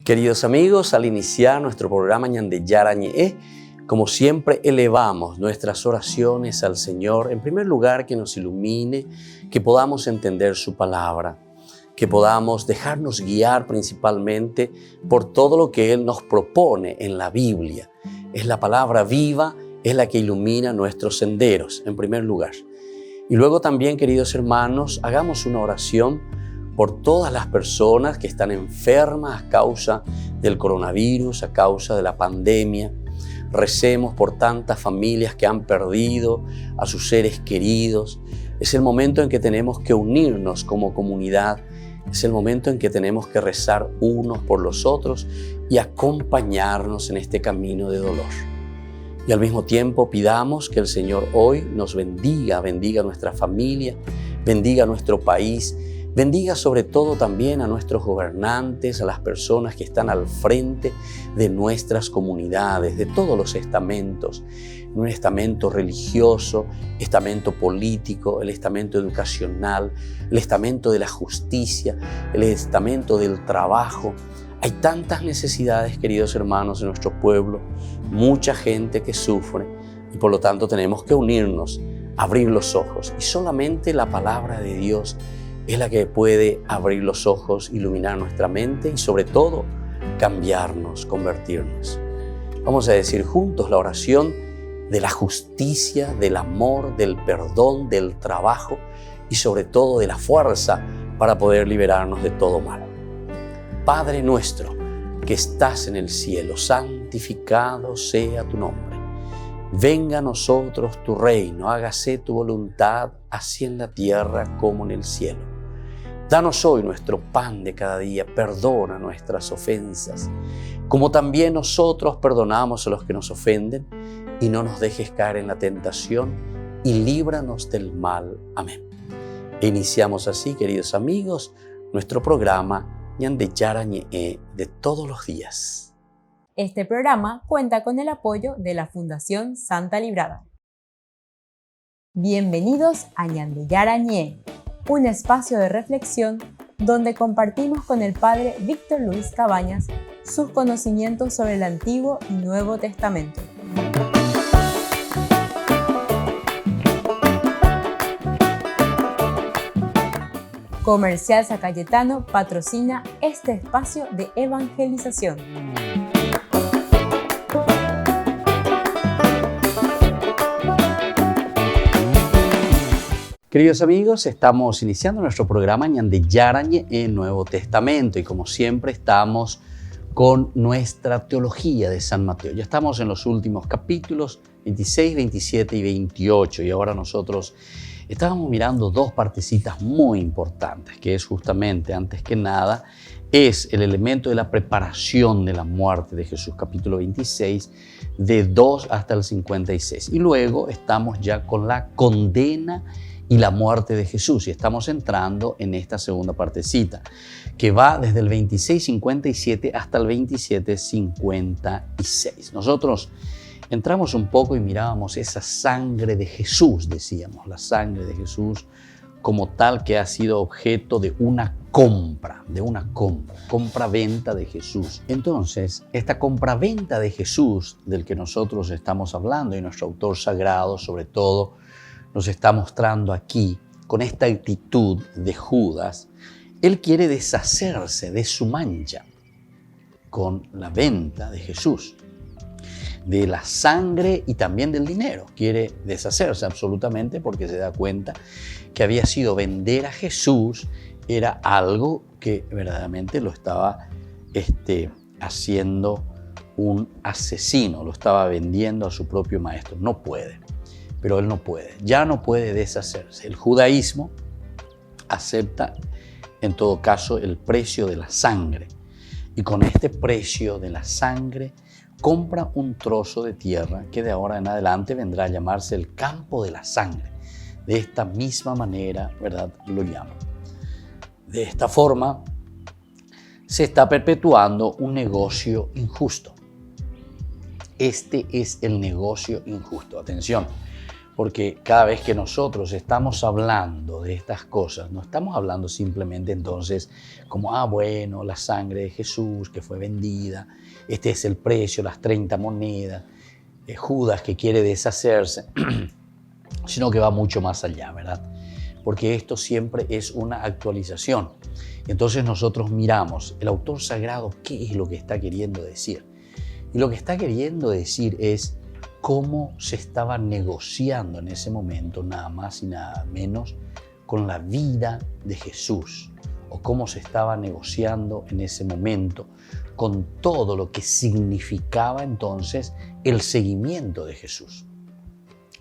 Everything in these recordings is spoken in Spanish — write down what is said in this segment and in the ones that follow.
Queridos amigos, al iniciar nuestro programa Ñande Yarañe, como siempre elevamos nuestras oraciones al Señor. En primer lugar, que nos ilumine, que podamos entender su palabra, que podamos dejarnos guiar principalmente por todo lo que Él nos propone en la Biblia. Es la palabra viva, es la que ilumina nuestros senderos, en primer lugar. Y luego también, queridos hermanos, hagamos una oración por todas las personas que están enfermas a causa del coronavirus, a causa de la pandemia. Recemos por tantas familias que han perdido a sus seres queridos. Es el momento en que tenemos que unirnos como comunidad. Es el momento en que tenemos que rezar unos por los otros y acompañarnos en este camino de dolor. Y al mismo tiempo pidamos que el Señor hoy nos bendiga a nuestra familia, bendiga a nuestro país, bendiga sobre todo también a nuestros gobernantes, a las personas que están al frente de nuestras comunidades, de todos los estamentos, un estamento religioso, estamento político, el estamento educacional, el estamento de la justicia, el estamento del trabajo. Hay tantas necesidades, queridos hermanos, en nuestro pueblo, mucha gente que sufre y por lo tanto tenemos que unirnos, abrir los ojos y solamente la palabra de Dios es la que puede abrir los ojos, iluminar nuestra mente y sobre todo cambiarnos, convertirnos. Vamos a decir juntos la oración de la justicia, del amor, del perdón, del trabajo y sobre todo de la fuerza para poder liberarnos de todo mal. Padre nuestro que estás en el cielo, santificado sea tu nombre. Venga a nosotros tu reino, hágase tu voluntad, así en la tierra como en el cielo. Danos hoy nuestro pan de cada día, perdona nuestras ofensas, como también nosotros perdonamos a los que nos ofenden, y no nos dejes caer en la tentación, y líbranos del mal. Amén. E iniciamos así, queridos amigos, nuestro programa Ñande Yarañe de todos los días. Este programa cuenta con el apoyo de la Fundación Santa Librada. Bienvenidos a Ñande Yarañe, un espacio de reflexión donde compartimos con el Padre Víctor Luis Cabañas sus conocimientos sobre el Antiguo y Nuevo Testamento. Comercial San Cayetano patrocina este espacio de evangelización. Queridos amigos, estamos iniciando nuestro programa Ñande Yarañe en Nuevo Testamento y como siempre estamos con nuestra teología de San Mateo. Ya estamos en los últimos capítulos 26, 27 y 28 y ahora nosotros estábamos mirando dos partecitas muy importantes, que es justamente, antes que nada, es el elemento de la preparación de la muerte de Jesús, capítulo 26, de 2 hasta el 56. Y luego estamos ya con la condena y la muerte de Jesús. Y estamos entrando en esta segunda partecita, que va desde el 26:57 hasta el 27:56. Nosotros entramos un poco y mirábamos esa sangre de Jesús, decíamos, la sangre de Jesús como tal que ha sido objeto de una compra-venta de Jesús. Entonces, esta compra-venta de Jesús del que nosotros estamos hablando y nuestro autor sagrado sobre todo nos está mostrando aquí con esta actitud de Judas, él quiere deshacerse de su mancha con la venta de Jesús, de la sangre y también del dinero. Quiere deshacerse absolutamente porque se da cuenta que había sido vender a Jesús era algo que verdaderamente lo estaba haciendo un asesino, lo estaba vendiendo a su propio maestro. No puede. Pero él no puede, ya no puede deshacerse. El judaísmo acepta en todo caso el precio de la sangre y con este precio de la sangre compra un trozo de tierra que de ahora en adelante vendrá a llamarse el campo de la sangre. De esta misma manera, ¿verdad?, lo llama. De esta forma se está perpetuando un negocio injusto. Este es el negocio injusto. Atención. Porque cada vez que nosotros estamos hablando de estas cosas, no estamos hablando simplemente entonces como, bueno, la sangre de Jesús que fue vendida, este es el precio, las 30 monedas, Judas que quiere deshacerse, sino que va mucho más allá, ¿verdad? Porque esto siempre es una actualización. Entonces nosotros miramos, el autor sagrado, ¿qué es lo que está queriendo decir? Y lo que está queriendo decir es cómo se estaba negociando en ese momento, nada más y nada menos, con la vida de Jesús, o cómo se estaba negociando en ese momento con todo lo que significaba entonces el seguimiento de Jesús.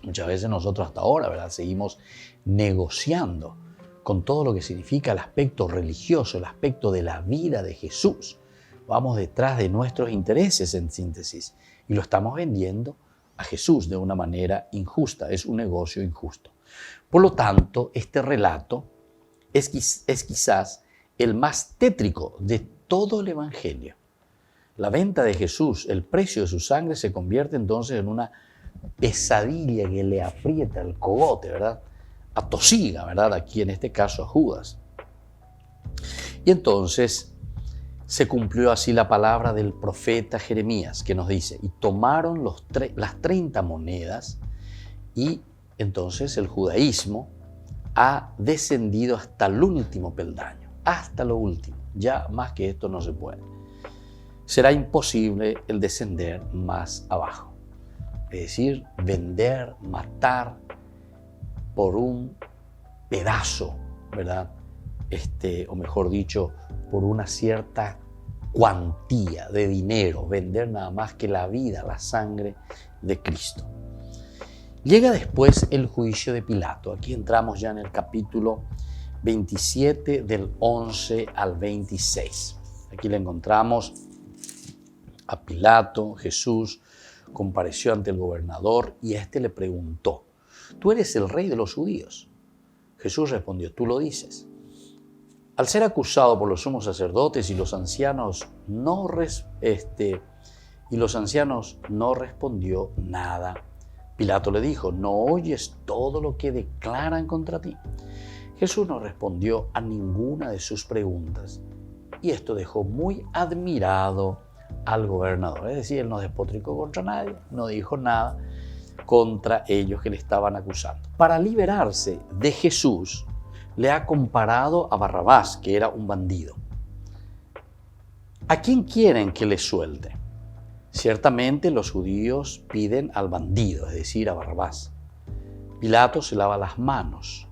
Muchas veces nosotros hasta ahora, ¿verdad?, seguimos negociando con todo lo que significa el aspecto religioso, el aspecto de la vida de Jesús. Vamos detrás de nuestros intereses, en síntesis, y lo estamos vendiendo a Jesús de una manera injusta. Es un negocio injusto. Por lo tanto, este relato es quizás el más tétrico de todo el Evangelio. La venta de Jesús, el precio de su sangre, se convierte entonces en una pesadilla que le aprieta el cogote, ¿verdad? Atosiga, ¿verdad? Aquí en este caso a Judas. Y entonces se cumplió así la palabra del profeta Jeremías, que nos dice, y tomaron las 30 monedas, y entonces el judaísmo ha descendido hasta el último peldaño, hasta lo último. Ya más que esto no se puede. Será imposible el descender más abajo. Es decir, vender, matar por un pedazo, ¿verdad? O mejor dicho, por una cierta cuantía de dinero, vender nada más que la vida, la sangre de Cristo. Llega después el juicio de Pilato. Aquí entramos ya en el capítulo 27 del 11 al 26. Aquí le encontramos a Pilato. Jesús compareció ante el gobernador y éste le preguntó, ¿tú eres el rey de los judíos? Jesús respondió, tú lo dices. Al ser acusado por los sumos sacerdotes y los ancianos no respondió nada. Pilato le dijo, ¿no oyes todo lo que declaran contra ti? Jesús no respondió a ninguna de sus preguntas y esto dejó muy admirado al gobernador. Es decir, él no despotricó contra nadie, no dijo nada contra ellos que le estaban acusando. Para liberarse de Jesús, le ha comparado a Barrabás, que era un bandido. ¿A quién quieren que le suelte? Ciertamente los judíos piden al bandido, es decir, a Barrabás. Pilato se lava las manos,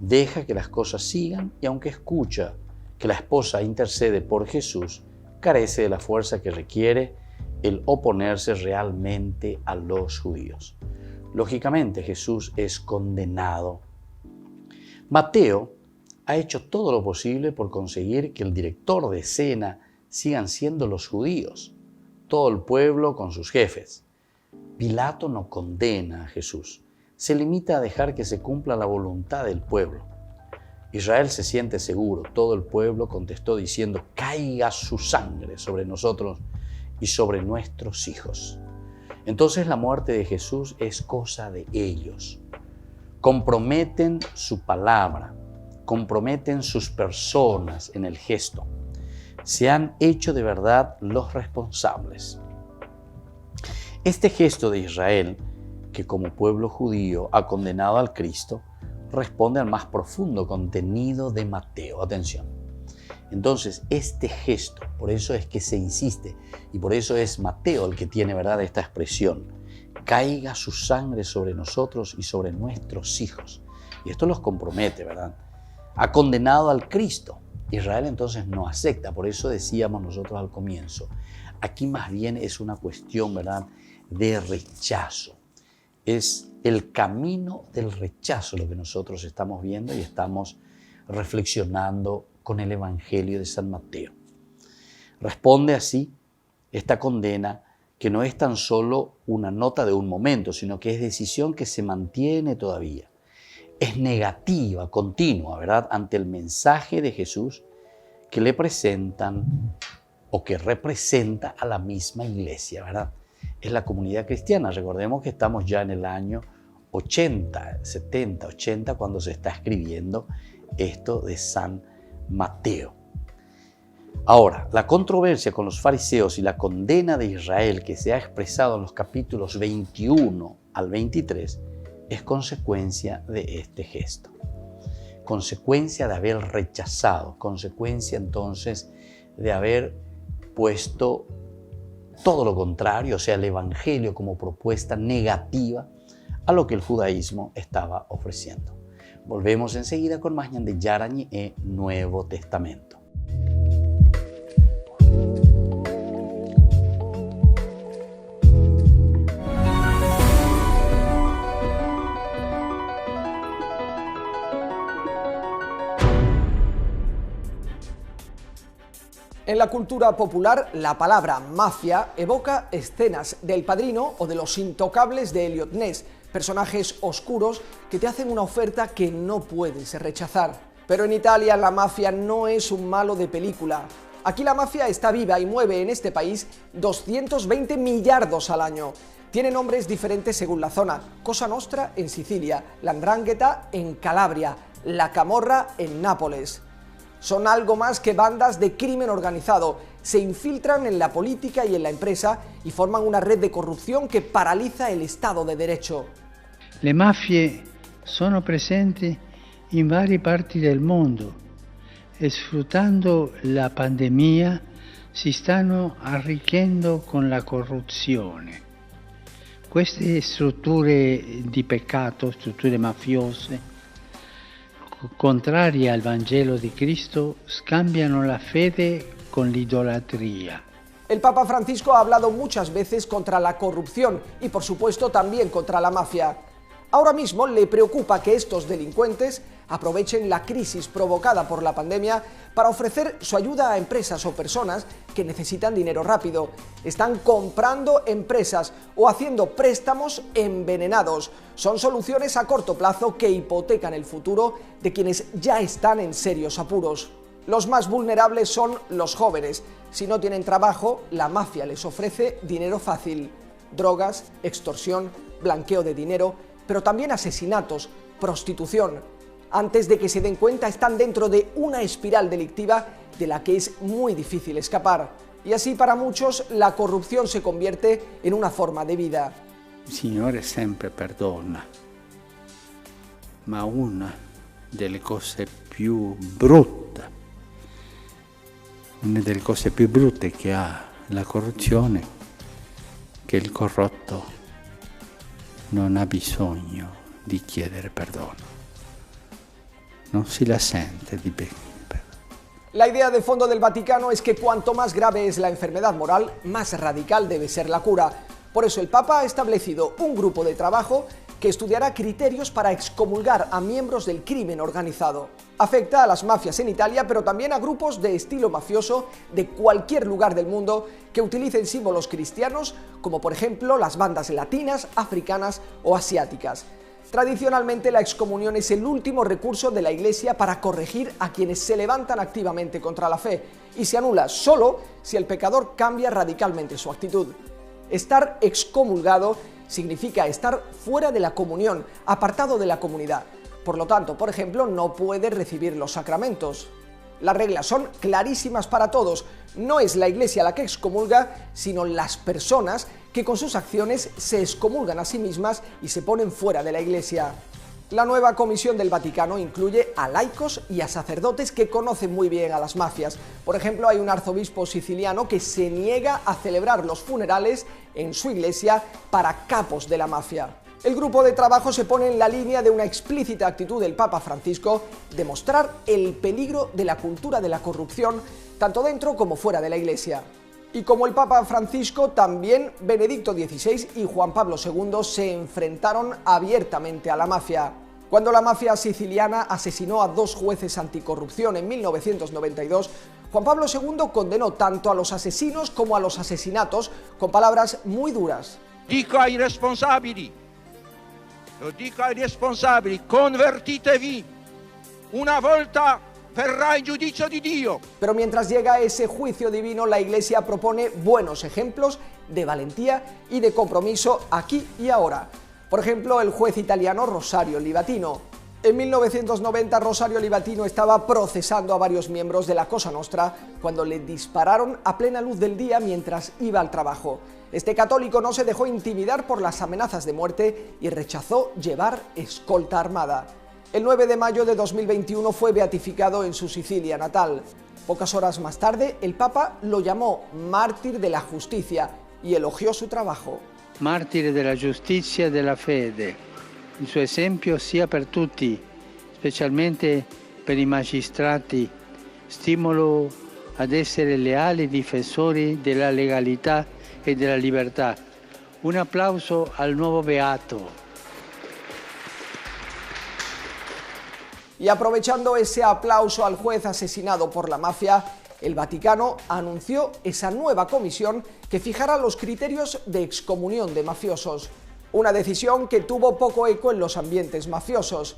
deja que las cosas sigan y aunque escucha que la esposa intercede por Jesús, carece de la fuerza que requiere el oponerse realmente a los judíos. Lógicamente Jesús es condenado. Mateo ha hecho todo lo posible por conseguir que el director de escena sigan siendo los judíos, todo el pueblo con sus jefes. Pilato no condena a Jesús, se limita a dejar que se cumpla la voluntad del pueblo. Israel se siente seguro, todo el pueblo contestó diciendo, caiga su sangre sobre nosotros y sobre nuestros hijos. Entonces la muerte de Jesús es cosa de ellos. Comprometen su palabra, comprometen sus personas en el gesto. Se han hecho de verdad los responsables. Este gesto de Israel, que como pueblo judío ha condenado al Cristo, responde al más profundo contenido de Mateo. Atención. Entonces, este gesto, por eso es que se insiste, y por eso es Mateo el que tiene, ¿verdad?, esta expresión. Caiga su sangre sobre nosotros y sobre nuestros hijos. Y esto los compromete, ¿verdad? Ha condenado al Cristo. Israel entonces no acepta, por eso decíamos nosotros al comienzo. Aquí más bien es una cuestión, ¿verdad?, de rechazo. Es el camino del rechazo lo que nosotros estamos viendo y estamos reflexionando con el Evangelio de San Mateo. Responde así esta condena que no es tan solo una nota de un momento, sino que es decisión que se mantiene todavía. Es negativa, continua, ¿verdad?, ante el mensaje de Jesús que le presentan o que representa a la misma iglesia, ¿verdad? Es la comunidad cristiana. Recordemos que estamos ya en el año 80, 70, 80, cuando se está escribiendo esto de San Mateo. Ahora, la controversia con los fariseos y la condena de Israel que se ha expresado en los capítulos 21 al 23 es consecuencia de este gesto. Consecuencia de haber rechazado, consecuencia entonces de haber puesto todo lo contrario, o sea, el evangelio como propuesta negativa a lo que el judaísmo estaba ofreciendo. Volvemos enseguida con más Ñande Yarañe Nuevo Testamento. En la cultura popular, la palabra mafia evoca escenas del Padrino o de Los Intocables de Elliot Ness, personajes oscuros que te hacen una oferta que no puedes rechazar. Pero en Italia la mafia no es un malo de película. Aquí la mafia está viva y mueve en este país 220 millardos al año. Tiene nombres diferentes según la zona: Cosa Nostra en Sicilia, la 'Ndrangheta en Calabria, la Camorra en Nápoles. Son algo más que bandas de crimen organizado. Se infiltran en la política y en la empresa y forman una red de corrupción que paraliza el Estado de Derecho. Le mafie sono presenti in varie parti del mondo e sfruttando la pandemia si stanno arricchendo con la corruzione. Queste strutture di peccato, strutture mafiose, contrarie al Vangelo di Cristo, scambiano la fede con l'idolatria. El Papa Francisco ha hablado muchas veces contra la corrupción y, por supuesto, también contra la mafia. Ahora mismo le preocupa que estos delincuentes aprovechen la crisis provocada por la pandemia para ofrecer su ayuda a empresas o personas que necesitan dinero rápido. Están comprando empresas o haciendo préstamos envenenados. Son soluciones a corto plazo que hipotecan el futuro de quienes ya están en serios apuros. Los más vulnerables son los jóvenes. Si no tienen trabajo, la mafia les ofrece dinero fácil. Drogas, extorsión, blanqueo de dinero, pero también asesinatos, prostitución. Antes de que se den cuenta, están dentro de una espiral delictiva de la que es muy difícil escapar. Y así para muchos la corrupción se convierte en una forma de vida. Il Signore sempre perdona, ma una delle cose più brutte, una delle cose più brutte che ha la corruzione, che il corrotto non ha bisogno di chiedere perdono. Non si la sente di perdono. La idea de fondo del Vaticano es que cuanto más grave es la enfermedad moral, más radical debe ser la cura. Por eso el Papa ha establecido un grupo de trabajo que estudiará criterios para excomulgar a miembros del crimen organizado. Afecta a las mafias en Italia, pero también a grupos de estilo mafioso de cualquier lugar del mundo que utilicen símbolos cristianos, como por ejemplo las bandas latinas, africanas o asiáticas. Tradicionalmente la excomunión es el último recurso de la Iglesia para corregir a quienes se levantan activamente contra la fe, y se anula solo si el pecador cambia radicalmente su actitud. Estar excomulgado significa estar fuera de la comunión, apartado de la comunidad. Por lo tanto, por ejemplo, no puede recibir los sacramentos. Las reglas son clarísimas para todos. No es la Iglesia la que excomulga, sino las personas que con sus acciones se excomulgan a sí mismas y se ponen fuera de la Iglesia. La nueva Comisión del Vaticano incluye a laicos y a sacerdotes que conocen muy bien a las mafias. Por ejemplo, hay un arzobispo siciliano que se niega a celebrar los funerales en su iglesia para capos de la mafia. El grupo de trabajo se pone en la línea de una explícita actitud del Papa Francisco de mostrar el peligro de la cultura de la corrupción, tanto dentro como fuera de la Iglesia. Y como el Papa Francisco, también Benedicto XVI y Juan Pablo II se enfrentaron abiertamente a la mafia. Cuando la mafia siciliana asesinó a 2 jueces anticorrupción en 1992, Juan Pablo II condenó tanto a los asesinos como a los asesinatos con palabras muy duras. Dico ai responsabili, convertitevi, una volta verrà il giudizio di Dio. Pero mientras llega ese juicio divino, la Iglesia propone buenos ejemplos de valentía y de compromiso aquí y ahora. Por ejemplo, el juez italiano Rosario Livatino. En 1990 Rosario Livatino estaba procesando a varios miembros de la Cosa Nostra cuando le dispararon a plena luz del día mientras iba al trabajo. Este católico no se dejó intimidar por las amenazas de muerte y rechazó llevar escolta armada. El 9 de mayo de 2021 fue beatificado en su Sicilia natal. Pocas horas más tarde, el Papa lo llamó mártir de la justicia y elogió su trabajo. Martire della giustizia e della fede. Il suo esempio sia per tutti, specialmente per i magistrati, stimolo ad essere leali difensori della legalità e della libertà. Un applauso al nuovo beato. Y aprovechando ese aplauso al juez asesinado por la mafia, el Vaticano anunció esa nueva comisión que fijará los criterios de excomunión de mafiosos. Una decisión que tuvo poco eco en los ambientes mafiosos.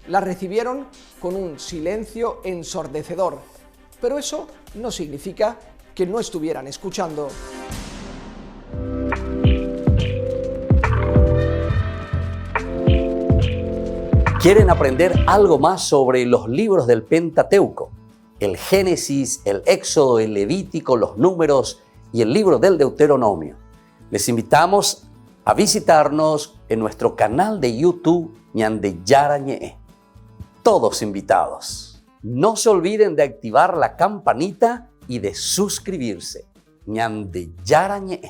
La recibieron con un silencio ensordecedor. Pero eso no significa que no estuvieran escuchando. ¿Quieren aprender algo más sobre los libros del Pentateuco? El Génesis, el Éxodo, el Levítico, los Números y el libro del Deuteronomio. Les invitamos a visitarnos en nuestro canal de YouTube Ñande Yarañe. Todos invitados. No se olviden de activar la campanita y de suscribirse. Ñande Yarañe.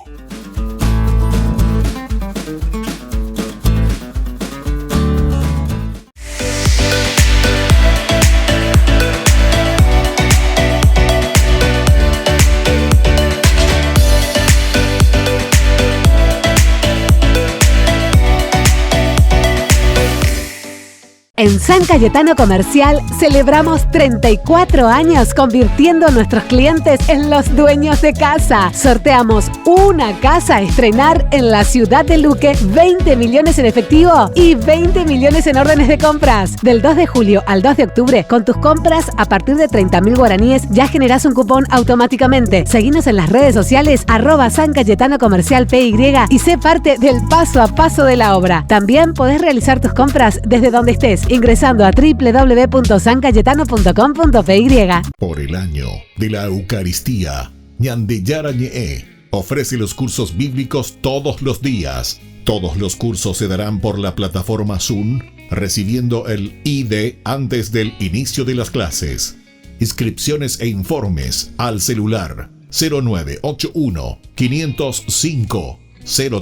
En San Cayetano Comercial celebramos 34 años convirtiendo a nuestros clientes en los dueños de casa. Sorteamos una casa a estrenar en la ciudad de Luque, 20 millones en efectivo y 20 millones en órdenes de compras. Del 2 de julio al 2 de octubre, con tus compras a partir de 30.000 guaraníes ya generás un cupón automáticamente. Seguinos en las redes sociales @San Cayetano Comercial PY y sé parte del paso a paso de la obra. También podés realizar tus compras desde donde estés, ingresando a www.sancayetano.com.py. Por el año de la Eucaristía, Ñande Yarañe ofrece los cursos bíblicos todos los días. Todos los cursos se darán por la plataforma Zoom, recibiendo el ID antes del inicio de las clases. Inscripciones e informes al celular 0981 505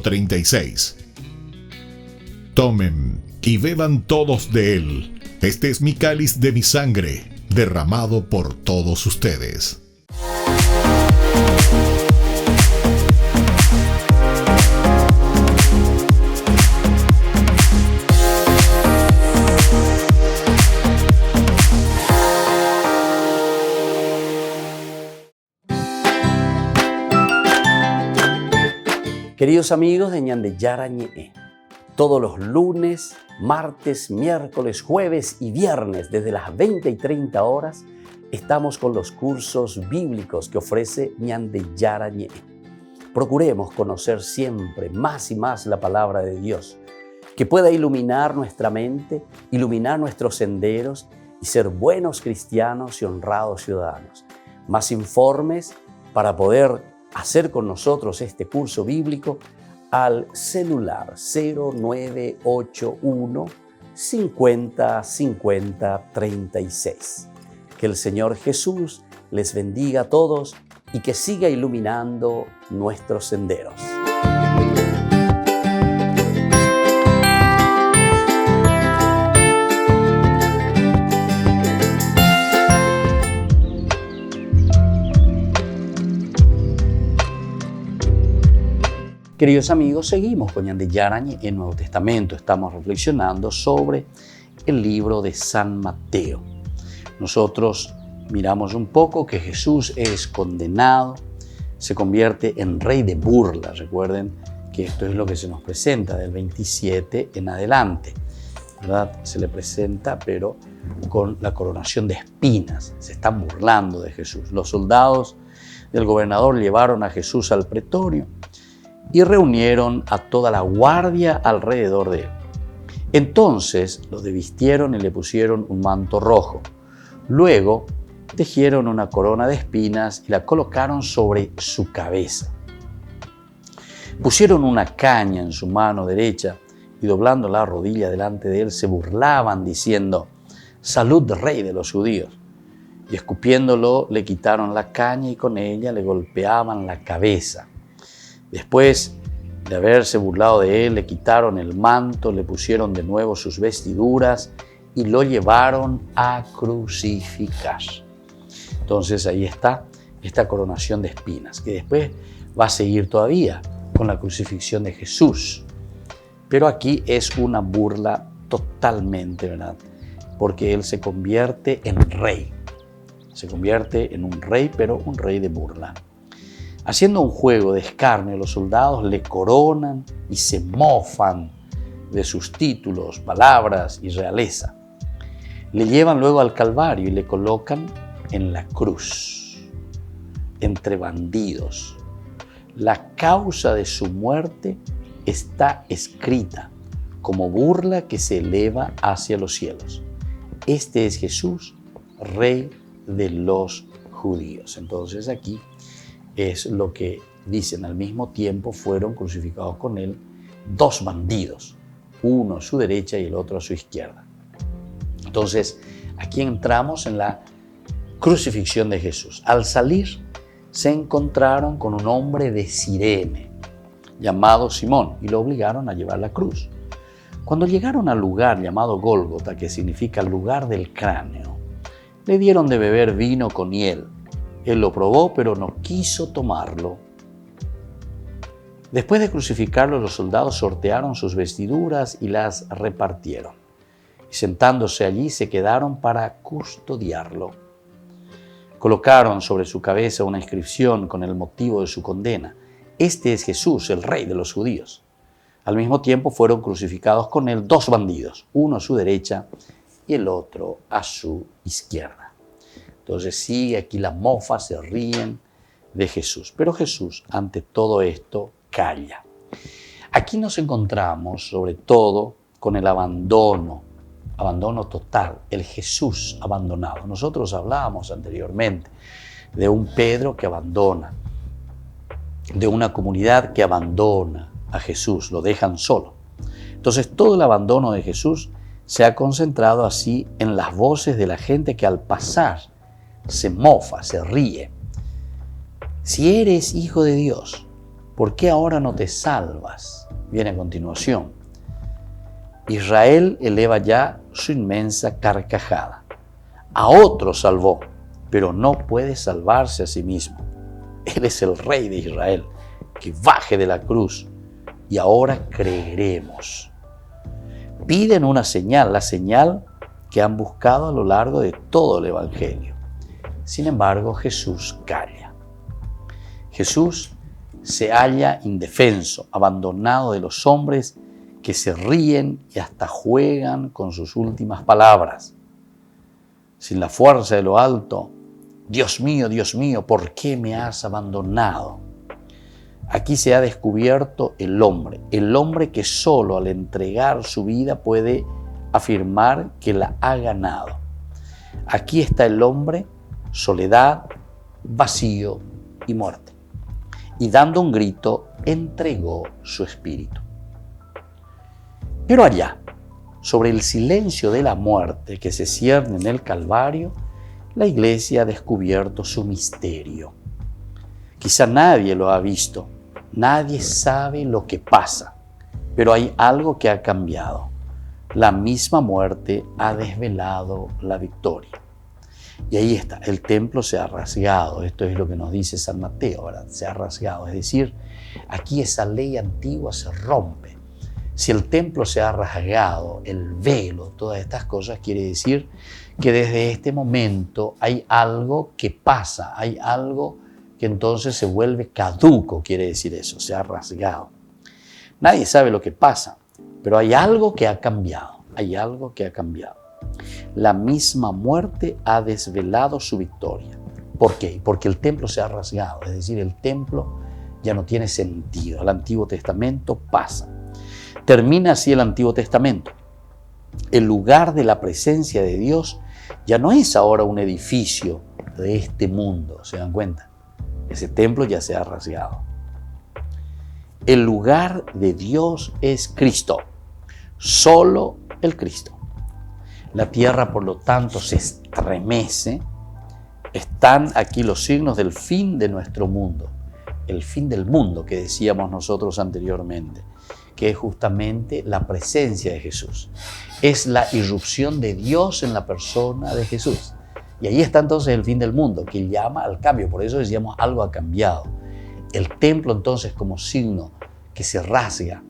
036. Tomen y beban todos de él. Este es mi cáliz de mi sangre, derramado por todos ustedes. Queridos amigos de Ñande Yarañe, todos los lunes, martes, miércoles, jueves y viernes desde las 20 y 30 horas estamos con los cursos bíblicos que ofrece Ñande Yarañe. Procuremos conocer siempre más y más la palabra de Dios, que pueda iluminar nuestra mente, iluminar nuestros senderos y ser buenos cristianos y honrados ciudadanos. Más informes para poder hacer con nosotros este curso bíblico al celular 0981 50 50 36. Que el Señor Jesús les bendiga a todos y que siga iluminando nuestros senderos. Queridos amigos, seguimos con Ñande Yarañe en Nuevo Testamento. Estamos reflexionando sobre el libro de San Mateo. Nosotros miramos un poco que Jesús es condenado, se convierte en rey de burla. Recuerden que esto es lo que se nos presenta del 27 en adelante, ¿verdad? Se le presenta, pero con la coronación de espinas. Se están burlando de Jesús. Los soldados del gobernador llevaron a Jesús al pretorio y reunieron a toda la guardia alrededor de él. Entonces lo desvistieron y le pusieron un manto rojo. Luego tejieron una corona de espinas y la colocaron sobre su cabeza. Pusieron una caña en su mano derecha y doblando la rodilla delante de él se burlaban diciendo: «Salud, rey de los judíos». Y escupiéndolo le quitaron la caña y con ella le golpeaban la cabeza. Después de haberse burlado de él, le quitaron el manto, le pusieron de nuevo sus vestiduras y lo llevaron a crucificar. Entonces ahí está esta coronación de espinas, que después va a seguir todavía con la crucifixión de Jesús. Pero aquí es una burla totalmente, ¿verdad? Porque él se convierte en rey. Se convierte en un rey, pero un rey de burla. Haciendo un juego de escarnio, los soldados le coronan y se mofan de sus títulos, palabras y realeza. Le llevan luego al Calvario y le colocan en la cruz, entre bandidos. La causa de su muerte está escrita como burla que se eleva hacia los cielos. Este es Jesús, Rey de los judíos. Entonces aquí es lo que dicen: al mismo tiempo fueron crucificados con él dos bandidos, uno a su derecha y el otro a su izquierda. Entonces aquí entramos en la crucifixión de Jesús. Al salir se encontraron con un hombre de Cirene llamado Simón y lo obligaron a llevar la cruz. Cuando llegaron al lugar llamado Gólgota, que significa lugar del cráneo, le dieron de beber vino con hiel. Él lo probó, pero no quiso tomarlo. Después de crucificarlo, los soldados sortearon sus vestiduras y las repartieron. Y sentándose allí, se quedaron para custodiarlo. Colocaron sobre su cabeza una inscripción con el motivo de su condena: «Este es Jesús, el Rey de los judíos». Al mismo tiempo fueron crucificados con él dos bandidos, uno a su derecha y el otro a su izquierda. Entonces sigue aquí la mofa, se ríen de Jesús. Pero Jesús, ante todo esto, calla. Aquí nos encontramos sobre todo con el abandono total, el Jesús abandonado. Nosotros hablábamos anteriormente de un Pedro que abandona, de una comunidad que abandona a Jesús, lo dejan solo. Entonces todo el abandono de Jesús se ha concentrado así en las voces de la gente que al pasar se mofa, se ríe. Si eres hijo de Dios, ¿por qué ahora no te salvas? Viene a continuación. Israel eleva ya su inmensa carcajada. A otro salvó, pero no puede salvarse a sí mismo. Él es el Rey de Israel, que baje de la cruz y ahora creeremos. Piden una señal, la señal que han buscado a lo largo de todo el Evangelio. Sin embargo, Jesús calla. Jesús se halla indefenso, abandonado de los hombres que se ríen y hasta juegan con sus últimas palabras. Sin la fuerza de lo alto: Dios mío, ¿por qué me has abandonado? Aquí se ha descubierto el hombre que solo al entregar su vida puede afirmar que la ha ganado. Aquí está el hombre: soledad, vacío y muerte. Y dando un grito, entregó su espíritu. Pero allá, sobre el silencio de la muerte que se cierne en el Calvario, la Iglesia ha descubierto su misterio. Quizá nadie lo ha visto, nadie sabe lo que pasa, pero hay algo que ha cambiado. La misma muerte ha desvelado la victoria. Y ahí está, el templo se ha rasgado. Esto es lo que nos dice San Mateo, ¿verdad? Se ha rasgado. Es decir, aquí esa ley antigua se rompe. Si el templo se ha rasgado, el velo, todas estas cosas, quiere decir que desde este momento hay algo que pasa, hay algo que entonces se vuelve caduco, quiere decir eso, se ha rasgado. Nadie sabe lo que pasa, pero hay algo que ha cambiado, hay algo que ha cambiado. La misma muerte ha desvelado su victoria. ¿Por qué? Porque el templo se ha rasgado, es decir, el templo ya no tiene sentido. El Antiguo Testamento pasa. Termina así el Antiguo Testamento. El lugar de la presencia de Dios ya no es ahora un edificio de este mundo, ¿se dan cuenta? Ese templo ya se ha rasgado. El lugar de Dios es Cristo, solo el Cristo. La tierra, por lo tanto, se estremece. Están aquí los signos del fin de nuestro mundo, el fin del mundo que decíamos nosotros anteriormente, que es justamente la presencia de Jesús. Es la irrupción de Dios en la persona de Jesús. Y ahí está entonces el fin del mundo, que llama al cambio. Por eso decíamos, algo ha cambiado. El templo entonces como signo que se rasga,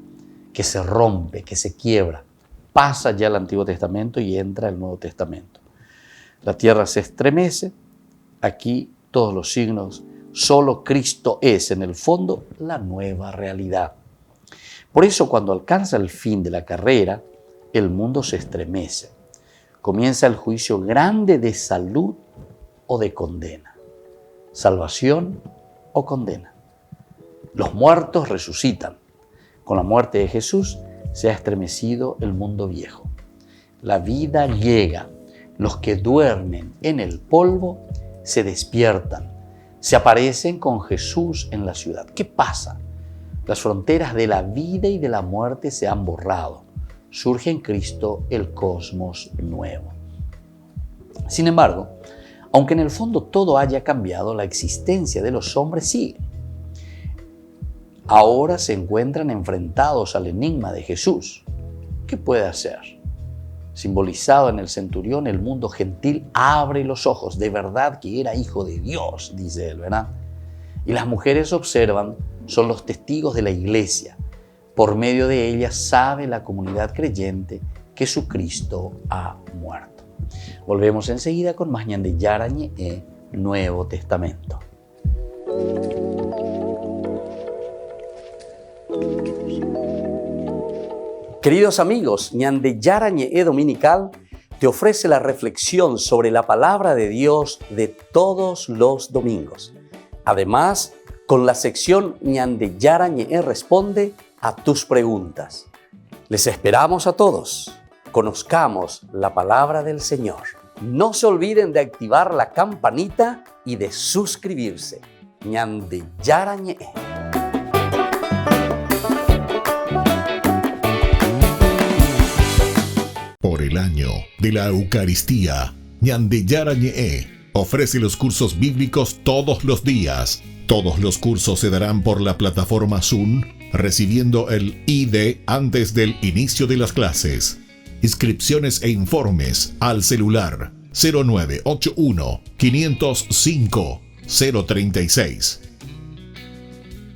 que se rompe, que se quiebra. Pasa ya el Antiguo Testamento y entra el Nuevo Testamento. La tierra se estremece. Aquí todos los signos. Solo Cristo es, en el fondo, la nueva realidad. Por eso, cuando alcanza el fin de la carrera, el mundo se estremece. Comienza el juicio grande de salud o de condena. Salvación o condena. Los muertos resucitan. Con la muerte de Jesús se ha estremecido el mundo viejo. La vida llega. Los que duermen en el polvo se despiertan. Se aparecen con Jesús en la ciudad. ¿Qué pasa? Las fronteras de la vida y de la muerte se han borrado. Surge en Cristo el cosmos nuevo. Sin embargo, aunque en el fondo todo haya cambiado, la existencia de los hombres sigue. Ahora se encuentran enfrentados al enigma de Jesús. ¿Qué puede hacer? Simbolizado en el centurión, el mundo gentil abre los ojos. De verdad que era hijo de Dios, dice él, ¿verdad? Y las mujeres observan, son los testigos de la iglesia. Por medio de ellas sabe la comunidad creyente que su Cristo ha muerto. Volvemos enseguida con más Ñande Yarañe, Nuevo Testamento. Queridos amigos, Ñande Yarañe Dominical te ofrece la reflexión sobre la palabra de Dios de todos los domingos. Además, con la sección Ñande Yarañe responde a tus preguntas. Les esperamos a todos. Conozcamos la palabra del Señor. No se olviden de activar la campanita y de suscribirse. Ñande Yarañe. Por el año de la Eucaristía, Ñande Yarañe ofrece los cursos bíblicos todos los días. Todos los cursos se darán por la plataforma Zoom, recibiendo el ID antes del inicio de las clases. Inscripciones e informes al celular 0981 505 036.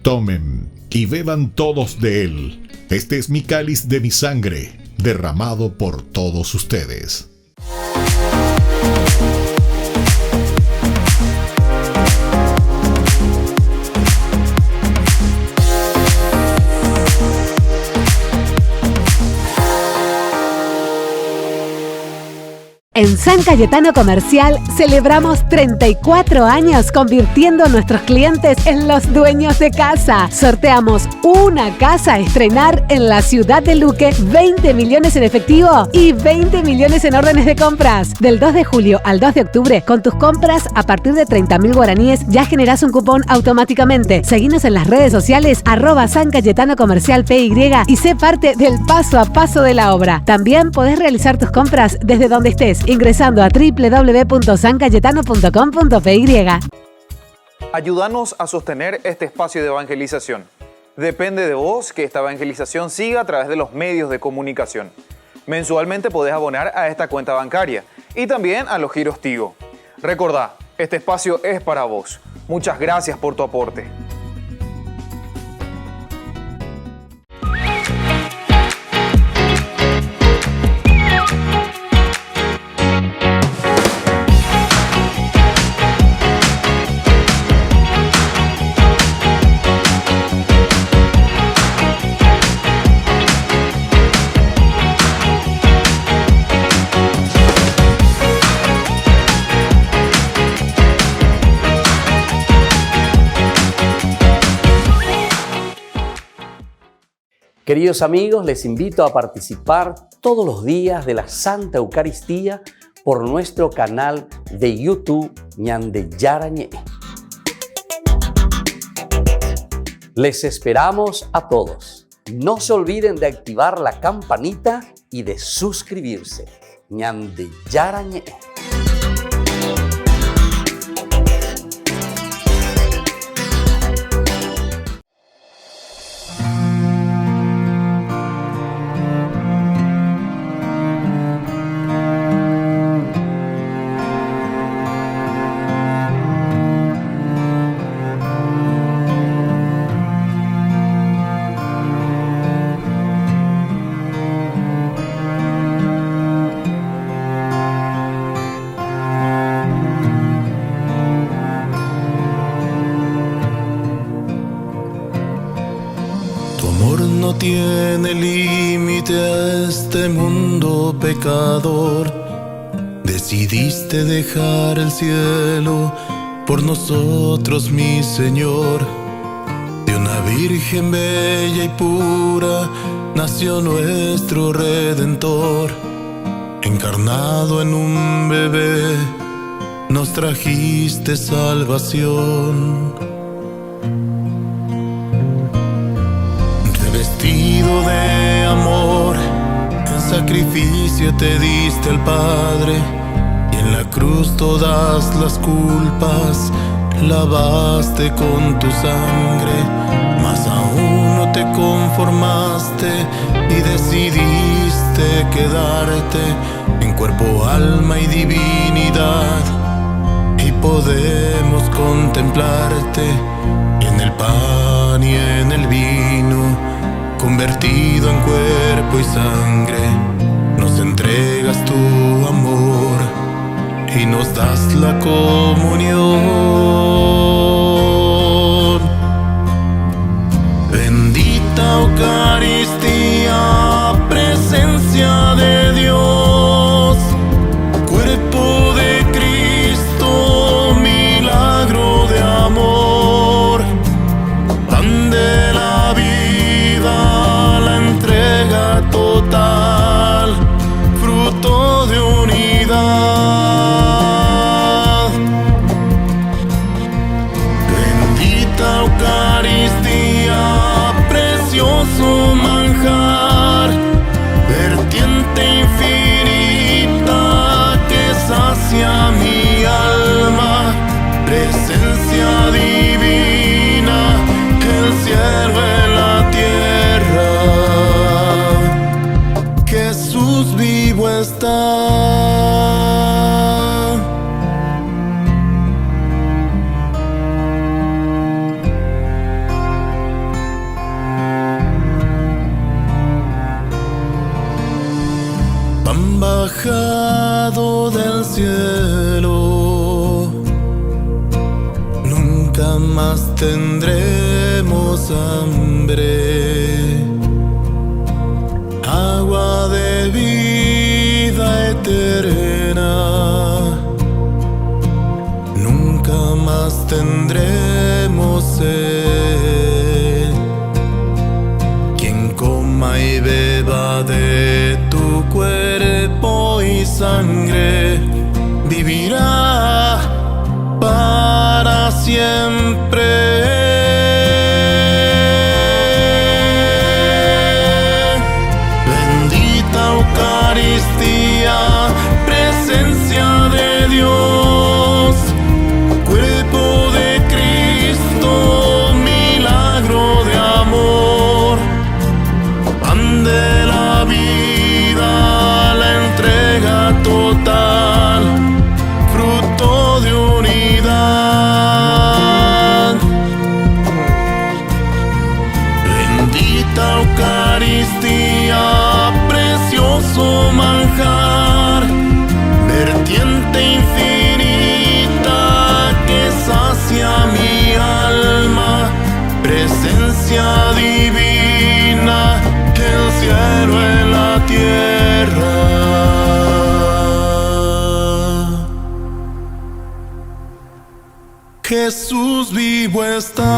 Tomen y beban todos de él. Este es mi cáliz de mi sangre, derramado por todos ustedes. En San Cayetano Comercial celebramos 34 años convirtiendo a nuestros clientes en los dueños de casa. Sorteamos una casa a estrenar en la ciudad de Luque, 20 millones en efectivo y 20 millones en órdenes de compras. Del 2 de julio al 2 de octubre, con tus compras a partir de 30.000 guaraníes ya generás un cupón automáticamente. Seguinos en las redes sociales @San Cayetano Comercial PY y sé parte del paso a paso de la obra. También podés realizar tus compras desde donde estés, ingresando a www.sancayetano.com.py. Ayúdanos a sostener este espacio de evangelización. Depende de vos que esta evangelización siga a través de los medios de comunicación. Mensualmente podés abonar a esta cuenta bancaria y también a los giros Tigo. Recordá, este espacio es para vos. Muchas gracias por tu aporte. Queridos amigos, les invito a participar todos los días de la Santa Eucaristía por nuestro canal de YouTube Ñande Yarañe. Les esperamos a todos. No se olviden de activar la campanita y de suscribirse. Ñande Yarañe. No tiene límite a este mundo pecador. Decidiste dejar el cielo por nosotros, mi Señor. De una virgen bella y pura nació nuestro Redentor. Encarnado en un bebé, nos trajiste salvación. Vestido de amor, en sacrificio te diste al Padre, y en la cruz todas las culpas lavaste con tu sangre. Mas aún no te conformaste y decidiste quedarte en cuerpo, alma y divinidad, y podemos contemplarte en el pan y en el vino. Convertido en cuerpo y sangre, nos entregas tu amor y nos das la comunión. Bendita Eucaristía, presencia de Dios, cuerpo de Cristo, milagro de amor, pan de la vida, la entrega total, fruto de unidad. Bendita Eucaristía, precioso manjar, vertiente infinita que sacia mi alma, presencia divina, el cielo en la tierra, Jesús vivo está. Pan bajado del cielo, nunca más tendremos hambre. Agua de vida eterna, nunca más tendremos sed. Quien coma y beba de tu cuerpo y sangre, vivirá para siempre. Eucaristía, presencia de Dios, cuerpo de Cristo, milagro de amor, pan de la vida, la entrega total, fruto de unidad. Bendita Eucaristía, precioso manjar, vertiente infinita que sacia mi alma, presencia divina, el cielo en la tierra. Jesús vivo está.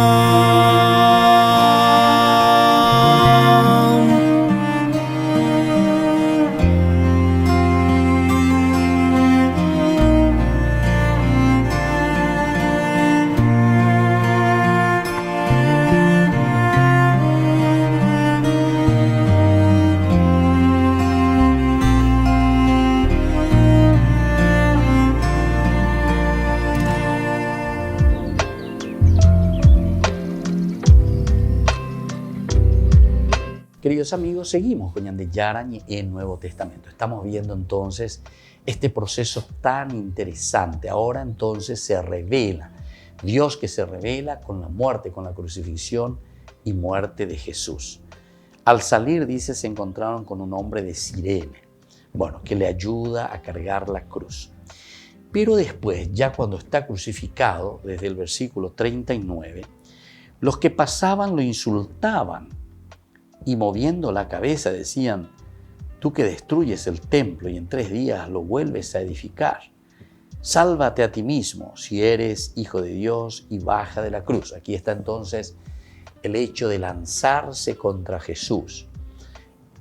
Queridos amigos, seguimos con Ñande Yarañe en Nuevo Testamento. Estamos viendo entonces este proceso tan interesante. Ahora entonces se revela, Dios que se revela con la muerte, con la crucifixión y muerte de Jesús. Al salir, dice, se encontraron con un hombre de Cirene, que le ayuda a cargar la cruz. Pero después, ya cuando está crucificado, desde el versículo 39, los que pasaban lo insultaban y moviendo la cabeza decían: tú que destruyes el templo y en 3 días lo vuelves a edificar, sálvate a ti mismo si eres hijo de Dios y baja de la cruz. Aquí está entonces el hecho de lanzarse contra Jesús.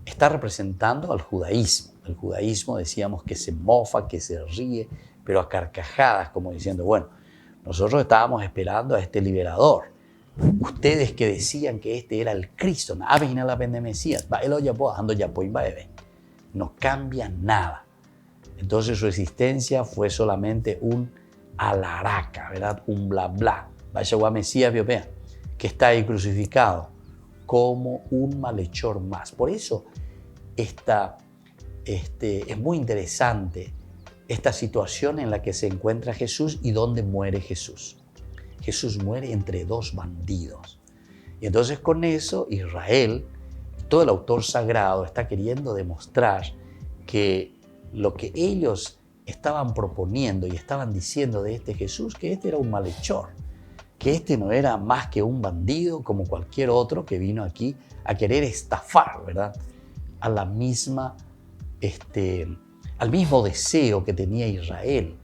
Está representando al judaísmo. El judaísmo, decíamos, que se mofa, que se ríe, pero a carcajadas, como diciendo, nosotros estábamos esperando a este liberador. Ustedes que decían que este era el Cristo, no cambia nada. Entonces su existencia fue solamente un alaraca, ¿verdad? Un bla bla. Vaya a Mesías, que está ahí crucificado como un malhechor más. Por eso es muy interesante esta situación en la que se encuentra Jesús y dónde muere Jesús. Jesús muere entre 2 bandidos. Y entonces con eso Israel, todo el autor sagrado, está queriendo demostrar que lo que ellos estaban proponiendo y estaban diciendo de este Jesús, que este era un malhechor, que este no era más que un bandido como cualquier otro que vino aquí a querer estafar, ¿verdad? Al mismo deseo que tenía Israel,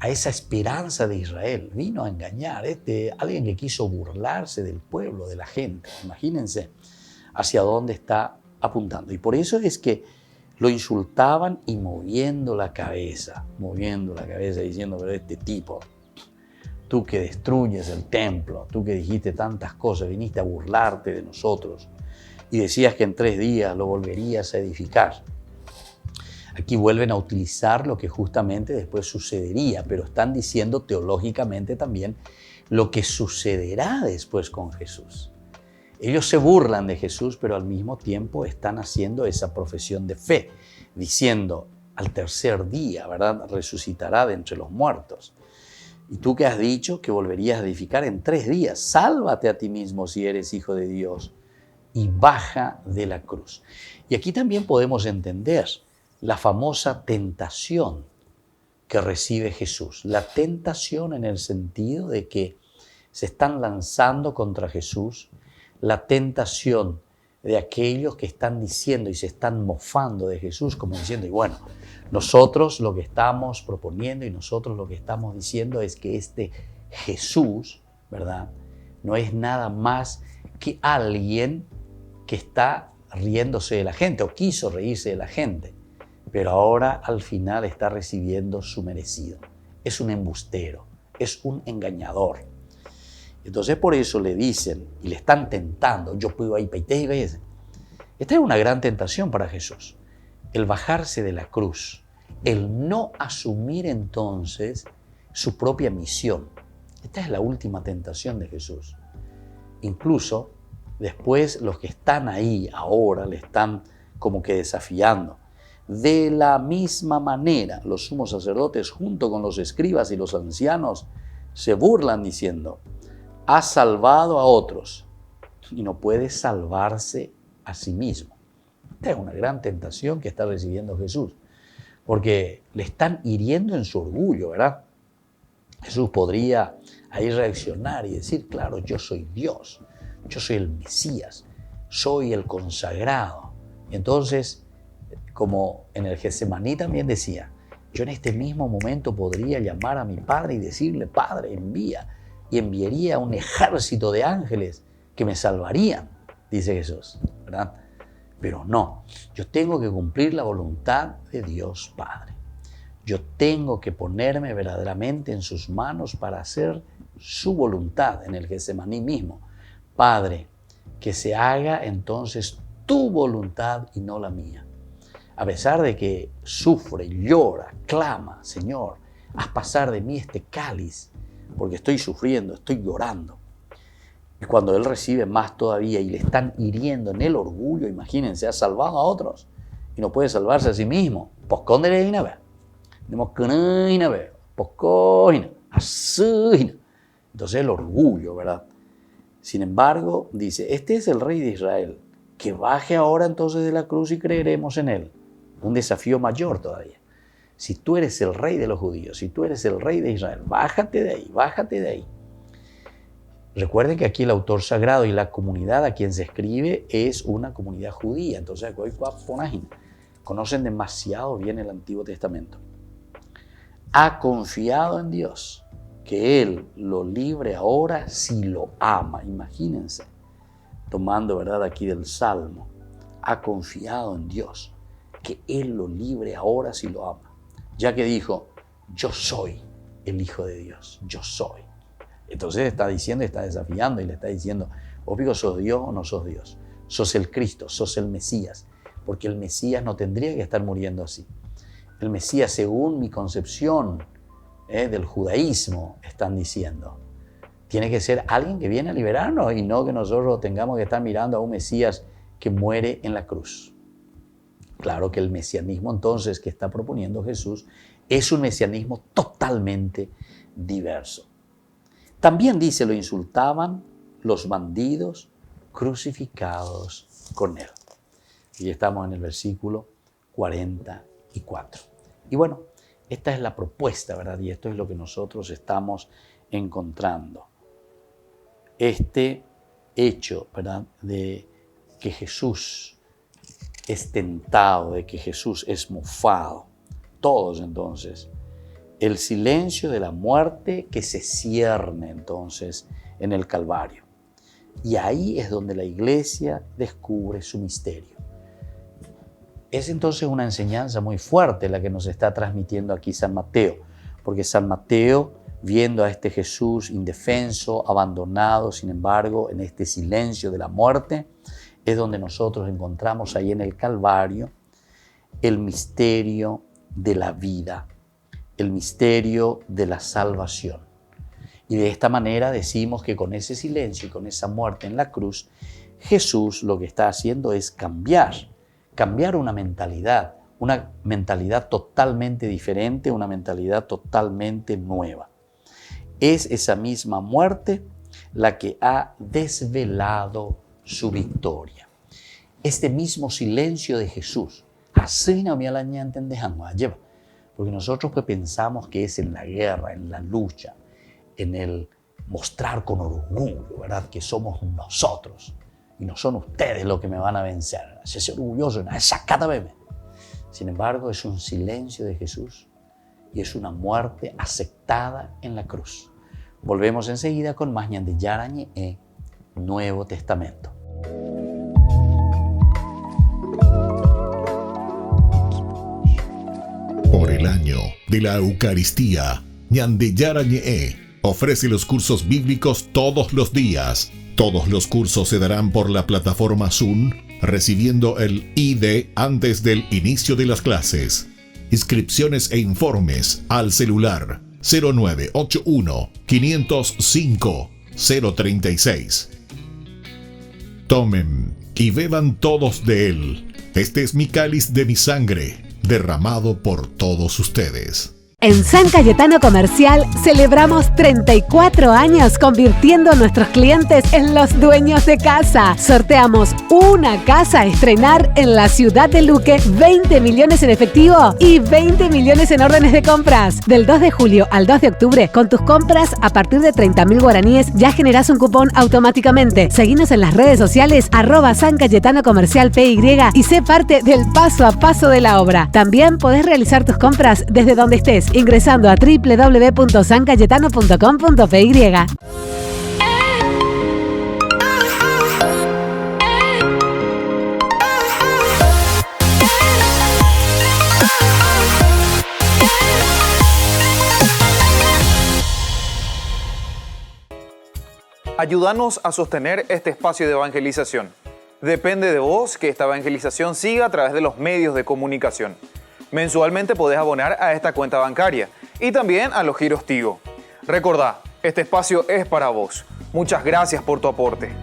a esa esperanza de Israel. Vino a engañar, alguien que quiso burlarse del pueblo, de la gente. Imagínense hacia dónde está apuntando. Y por eso es que lo insultaban y moviendo la cabeza, diciendo, pero este tipo, tú que destruyes el templo, tú que dijiste tantas cosas, viniste a burlarte de nosotros y decías que en 3 días lo volverías a edificar. Aquí vuelven a utilizar lo que justamente después sucedería, pero están diciendo teológicamente también lo que sucederá después con Jesús. Ellos se burlan de Jesús, pero al mismo tiempo están haciendo esa profesión de fe, diciendo, al 3er día, ¿verdad?, resucitará de entre los muertos. Y tú que has dicho que volverías a edificar en 3 días, sálvate a ti mismo si eres hijo de Dios y baja de la cruz. Y aquí también podemos entender la famosa tentación que recibe Jesús. La tentación en el sentido de que se están lanzando contra Jesús, la tentación de aquellos que están diciendo y se están mofando de Jesús, como diciendo, nosotros lo que estamos proponiendo y nosotros lo que estamos diciendo es que este Jesús, ¿verdad?, no es nada más que alguien que está riéndose de la gente o quiso reírse de la gente, pero ahora al final está recibiendo su merecido. Es un embustero, es un engañador. Entonces por eso le dicen y le están tentando, esta es una gran tentación para Jesús, el bajarse de la cruz, el no asumir entonces su propia misión. Esta es la última tentación de Jesús. Incluso después los que están ahí ahora le están como que desafiando. De la misma manera, los sumos sacerdotes junto con los escribas y los ancianos se burlan diciendo, ha salvado a otros y no puede salvarse a sí mismo. Esta es una gran tentación que está recibiendo Jesús, porque le están hiriendo en su orgullo, ¿verdad? Jesús podría ahí reaccionar y decir, claro, yo soy Dios, yo soy el Mesías, soy el consagrado. Y entonces, como en el Getsemaní también decía, yo en este mismo momento podría llamar a mi Padre y decirle, Padre, envía, y enviaría un ejército de ángeles que me salvarían, dice Jesús, ¿verdad? Pero no, yo tengo que cumplir la voluntad de Dios Padre. Yo tengo que ponerme verdaderamente en sus manos para hacer su voluntad en el Getsemaní mismo. Padre, que se haga entonces tu voluntad y no la mía. A pesar de que sufre, llora, clama, Señor, haz pasar de mí este cáliz, porque estoy sufriendo, estoy llorando. Y cuando él recibe más todavía y le están hiriendo en el orgullo, imagínense, ha salvado a otros y no puede salvarse a sí mismo. Entonces el orgullo, ¿verdad? Sin embargo, dice, este es el rey de Israel, que baje ahora entonces de la cruz y creeremos en él. Un desafío mayor todavía. Si tú eres el rey de los judíos, si tú eres el rey de Israel, bájate de ahí, bájate de ahí. Recuerden que aquí el autor sagrado y la comunidad a quien se escribe es una comunidad judía. Entonces, conocen demasiado bien el Antiguo Testamento. Ha confiado en Dios, que Él lo libre ahora si lo ama. Imagínense, tomando, ¿verdad?, aquí del Salmo. Ha confiado en Dios, que Él lo libre ahora si lo ama. Ya que dijo, yo soy el Hijo de Dios, yo soy. Entonces está diciendo, está desafiando y le está diciendo, obvio, ¿sos Dios o no sos Dios? Sos el Cristo, sos el Mesías, porque el Mesías no tendría que estar muriendo así. El Mesías, según mi concepción del judaísmo, están diciendo, tiene que ser alguien que viene a liberarnos y no que nosotros tengamos que estar mirando a un Mesías que muere en la cruz. Claro que el mesianismo entonces que está proponiendo Jesús es un mesianismo totalmente diverso. También dice, lo insultaban los bandidos crucificados con él. Y estamos en el versículo 44. Y bueno, esta es la propuesta, ¿verdad? Y esto es lo que nosotros estamos encontrando. Este hecho, ¿verdad?, de que Jesús es tentado, de que Jesús es mofado. Todos entonces, el silencio de la muerte que se cierne entonces en el Calvario. Y ahí es donde la iglesia descubre su misterio. Es entonces una enseñanza muy fuerte la que nos está transmitiendo aquí San Mateo, porque San Mateo, viendo a este Jesús indefenso, abandonado, sin embargo, en este silencio de la muerte, es donde nosotros encontramos ahí en el Calvario el misterio de la vida, el misterio de la salvación. Y de esta manera decimos que con ese silencio y con esa muerte en la cruz, Jesús lo que está haciendo es cambiar una mentalidad totalmente diferente, una mentalidad totalmente nueva. Es esa misma muerte la que ha desvelado su victoria. Este mismo silencio de Jesús, así no me la lleva. Porque nosotros pues pensamos que es en la guerra, en la lucha, en el mostrar con orgullo, ¿verdad?, que somos nosotros y no son ustedes los que me van a vencer. Ese orgulloso, sacada bebé. Sin embargo, es un silencio de Jesús y es una muerte aceptada en la cruz. Volvemos enseguida con más Ñande Yarañe, Nuevo Testamento. Por el año de la Eucaristía, Ñande Yarañe ofrece los cursos bíblicos todos los días. Todos los cursos se darán por la plataforma Zoom, recibiendo el ID antes del inicio de las clases. Inscripciones e informes al celular 0981 505 036. Tomen y beban todos de él. Este es mi cáliz de mi sangre, derramado por todos ustedes. En San Cayetano Comercial celebramos 34 años convirtiendo a nuestros clientes en los dueños de casa. Sorteamos una casa a estrenar en la ciudad de Luque, 20 millones en efectivo y 20 millones en órdenes de compras. Del 2 de julio al 2 de octubre, con tus compras a partir de 30.000 guaraníes ya generás un cupón automáticamente. Seguinos en las redes sociales @San Cayetano Comercial PY y sé parte del paso a paso de la obra. También podés realizar tus compras desde donde estés, ingresando a www.sancayetano.com.py. Ayúdanos a sostener este espacio de evangelización. Depende de vos que esta evangelización siga a través de los medios de comunicación. Mensualmente podés abonar a esta cuenta bancaria y también a los giros Tigo. Recordá, este espacio es para vos. Muchas gracias por tu aporte.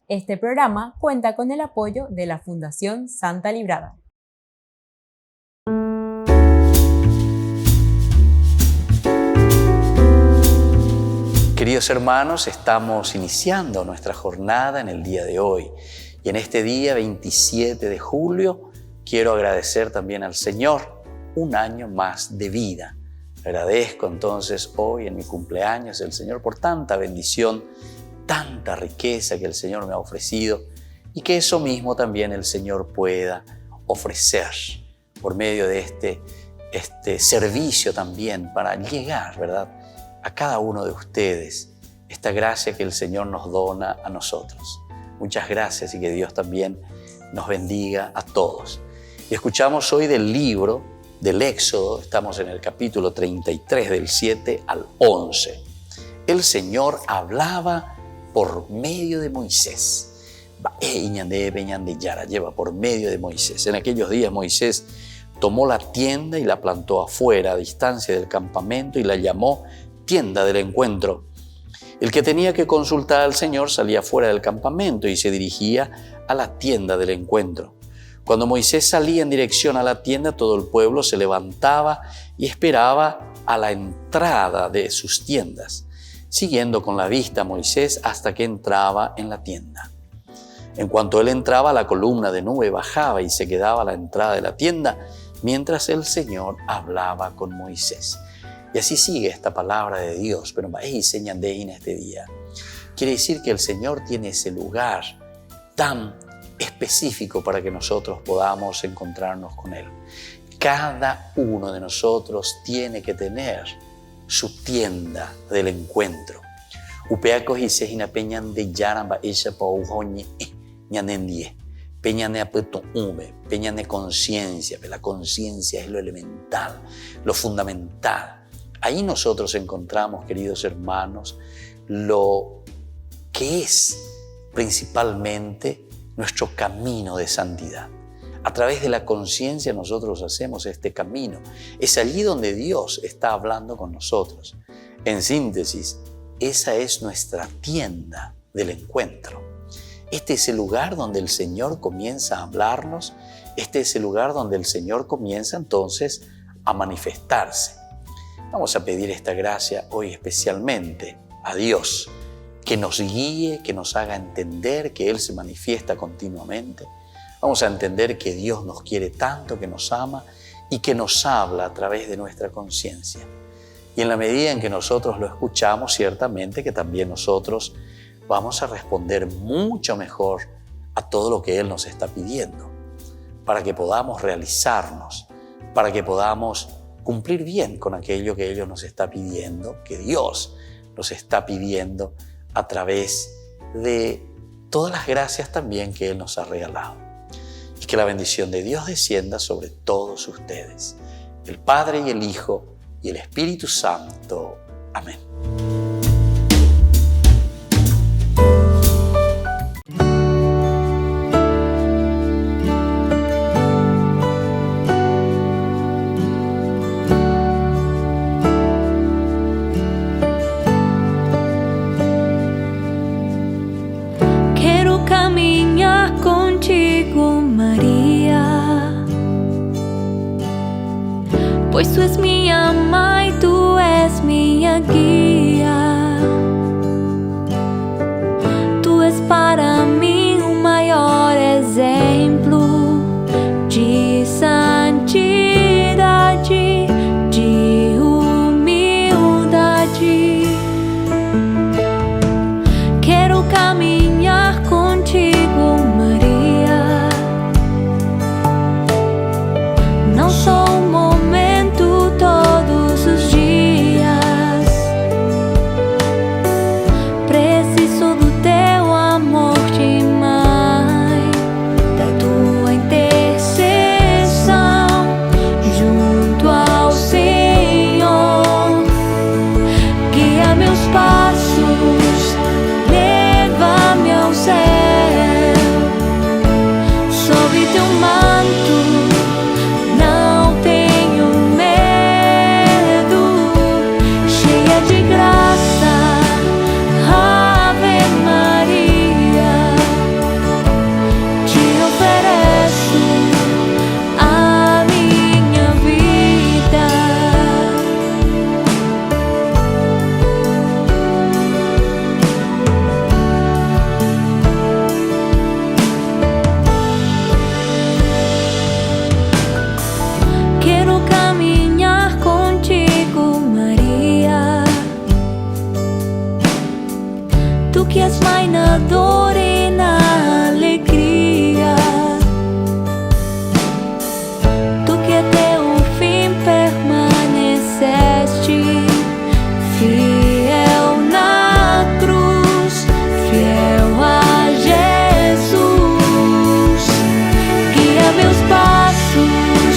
Este programa cuenta con el apoyo de la Fundación Santa Librada. Queridos hermanos, estamos iniciando nuestra jornada en el día de hoy. Y en este día, 27 de julio, quiero agradecer también al Señor un año más de vida. Agradezco entonces hoy en mi cumpleaños al Señor por tanta bendición, tanta riqueza que el Señor me ha ofrecido y que eso mismo también el Señor pueda ofrecer por medio de este servicio también para llegar, ¿verdad?, a cada uno de ustedes, esta gracia que el Señor nos dona a nosotros. Muchas gracias y que Dios también nos bendiga a todos. Y escuchamos hoy del libro del Éxodo, estamos en el capítulo 33, del 7 al 11. El Señor hablaba por medio de Moisés. Lleva por medio de Moisés. En aquellos días Moisés tomó la tienda y la plantó afuera, a distancia del campamento, y la llamó tienda del encuentro. El que tenía que consultar al Señor salía fuera del campamento y se dirigía a la tienda del encuentro. Cuando Moisés salía en dirección a la tienda, todo el pueblo se levantaba y esperaba a la entrada de sus tiendas, siguiendo con la vista a Moisés hasta que entraba en la tienda. En cuanto él entraba, la columna de nube bajaba y se quedaba a la entrada de la tienda, mientras el Señor hablaba con Moisés. Y así sigue esta palabra de Dios, pero enseñan de en este día. Quiere decir que el Señor tiene ese lugar tan específico para que nosotros podamos encontrarnos con Él. Cada uno de nosotros tiene que tener su tienda del encuentro. Upeacos y sejina peñan de yaramba ella paujoñe ñanendie. Peñane apuesto peñane conciencia, la conciencia es lo elemental, lo fundamental. Ahí nosotros encontramos, queridos hermanos, lo que es principalmente nuestro camino de santidad. A través de la conciencia nosotros hacemos este camino. Es allí donde Dios está hablando con nosotros. En síntesis, esa es nuestra tienda del encuentro. Este es el lugar donde el Señor comienza a hablarnos. Este es el lugar donde el Señor comienza entonces a manifestarse. Vamos a pedir esta gracia hoy especialmente a Dios, que nos guíe, que nos haga entender que Él se manifiesta continuamente. Vamos a entender que Dios nos quiere tanto, que nos ama y que nos habla a través de nuestra conciencia. Y en la medida en que nosotros lo escuchamos, ciertamente que también nosotros vamos a responder mucho mejor a todo lo que Él nos está pidiendo, para que podamos realizarnos, para que podamos cumplir bien con aquello que Él nos está pidiendo, que Dios nos está pidiendo a través de todas las gracias también que Él nos ha regalado. Y que la bendición de Dios descienda sobre todos ustedes, el Padre y el Hijo y el Espíritu Santo. Amén. Pues tú es mi ama y tú es mi guía. Tú es para mí un mayor ejemplo de santidad, de humildad. Quiero caminar contigo, María. No solo todos os dias preciso do teu amor demais, da tua intercessão junto ao Senhor. Guia meus passos, leva Tu que és mãe na dor e na alegria, tu que até o fim permaneceste fiel na cruz, fiel a Jesus. Guia meus passos,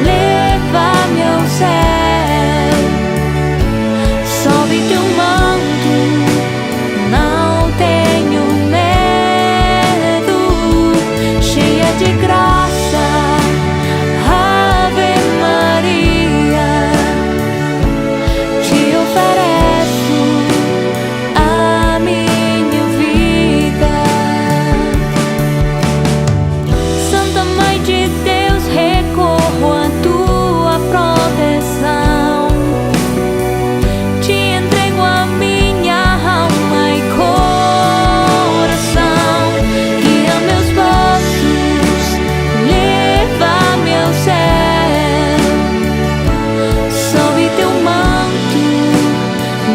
leva-me ao céu, sobe teu manto, não tenho medo, cheia de graça, Ave Maria, te ofereço a minha vida. Santa Mãe de Deus, recorro a tua proteção, te entrego a minha alma e coração. Guia meus passos, leva-me ao céu, sob teu manto,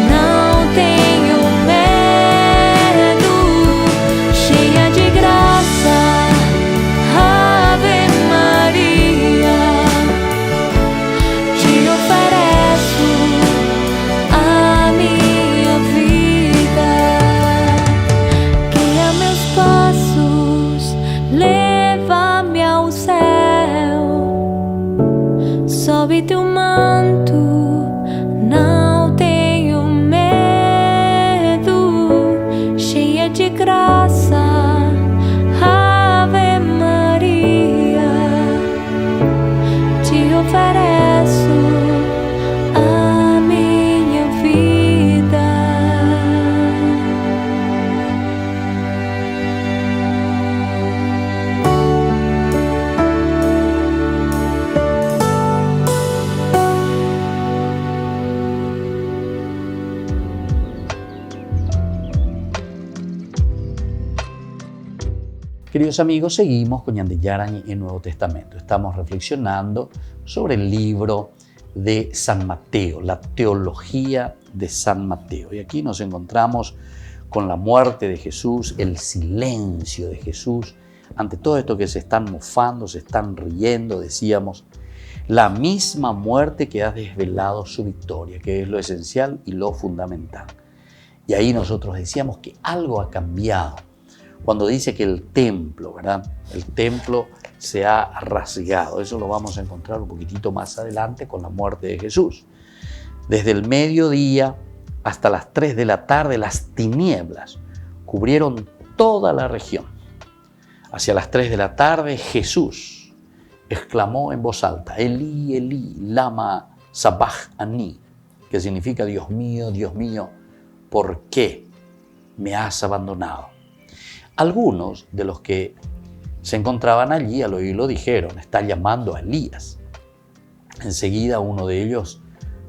não tenho medo, cheia de graça, Ave Maria, te ofereço a minha vida. Guia meus passos, leva-me ao céu, sob teu manto, não tenho medo, cheia de graça, Ave Maria, te ofereço a minha vida. Queridos amigos, seguimos con Ñande Yarañe en el Nuevo Testamento. Estamos reflexionando sobre el libro de San Mateo, la teología de San Mateo. Y aquí nos encontramos con la muerte de Jesús, el silencio de Jesús, ante todo esto que se están mofando, se están riendo, decíamos, la misma muerte que ha desvelado su victoria, que es lo esencial y lo fundamental. Y ahí nosotros decíamos que algo ha cambiado. Cuando dice que el templo, ¿verdad? El templo se ha rasgado. Eso lo vamos a encontrar un poquitito más adelante con la muerte de Jesús. Desde el mediodía hasta las 3 de la tarde, las tinieblas cubrieron toda la región. Hacia las 3 de la tarde, Jesús exclamó en voz alta, Elí, Elí, lama sabachthani, que significa, Dios mío, ¿por qué me has abandonado? Algunos de los que se encontraban allí al oírlo dijeron, está llamando a Elías. Enseguida uno de ellos